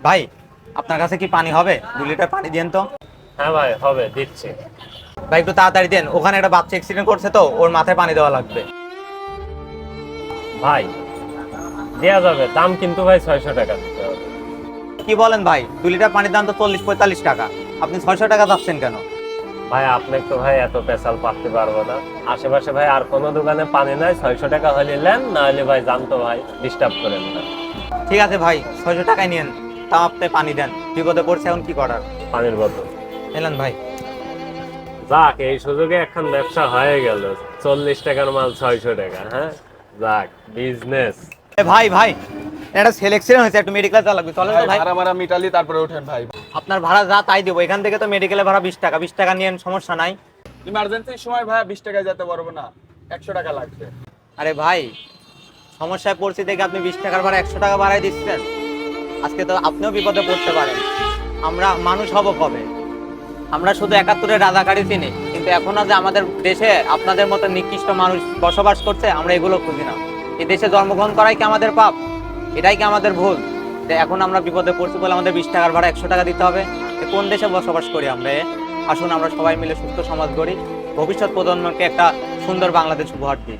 ভাই, আপনার কাছে কি পানি হবে? 2 লিটার পানি দেন তো। হ্যাঁ ভাই, হবে, দিচ্ছি। ভাই একটু তাড়াতাড়ি দেন, ওখানে একটা বাচ্চা অ্যাক্সিডেন্ট করছে তো, ওর মাথায় পানি দেওয়া লাগবে। ভাই দেয়া যাবে, দাম কিন্তু ভাই 600 টাকা দিতে হবে। কি বলেন ভাই, 2 লিটার পানির দাম তো 40-45 টাকা, আপনি 600 টাকা চাচ্ছেন কেন? ভাই আপনি তো ভাই এত পেশাল পাততে পারবো না। আশেপাশে ভাই আর কোনো দোকানে পানি নাই, 600 টাকা হলে নেন, না হলে ভাই জানতো ভাই ডিস্টার্ব করেন না। ঠিক আছে ভাই, 600 টাকায় নিন, তাও আপনি পানি দেন, বিপদে পড়ছে, এখন কি করার। পানির বোতল এলেন ভাই। যাক, এই সুযোগে এখন ব্যবসা হয়ে গেল। 40 টাকার মাল 600 টাকা, হ্যাঁ যাক, বিজনেস। ভাই ভাই, একটা ছেলে অ্যাক্সিডেন্ট হয়েছে, একটু মেডিকেল যাওয়া লাগবে, চলেন তো ভাই। ভাড়া মারা মিটালি তারপরে ওঠেন ভাই। আপনার ভাড়া যা তাই দেবো, এখান থেকে তো মেডিকেলে ভাড়া 20 টাকা, 20 টাকা নিয়েন, সমস্যা নাই। ইমার্জেন্সির সময় ভাই 20 টাকায় যেতে পারবো না, 100 টাকা লাগবে। আরে ভাই, সমস্যায় পড়ছি দেখে আপনি 20 টাকার ভাড়া 100 টাকা বাড়াই দিচ্ছেন, আজকে তো আপনিও বিপদে পড়তে পারেন। আমরা মানুষ হব কবে? আমরা শুধু 71-এর রাজাকারই চিনি, কিন্তু এখনো যে আমাদের দেশে আপনাদের মতো নিকৃষ্ট মানুষ বসবাস করছে, আমরা এগুলো খুঁজি না। এই দেশে জন্মগ্রহণ করাই কি আমাদের পাপ? এটাই কি আমাদের ভুল যে এখন আমরা বিপদে পড়ছি বলে আমাদের 20 টাকার ভাড়া 100 টাকা দিতে হবে? কোন দেশে বসবাস করি আমরা? আসুন আমরা সবাই মিলে সুস্থ সমাজ গড়ি, ভবিষ্যৎ প্রজন্মকে একটা সুন্দর বাংলাদেশ উপহার দিই।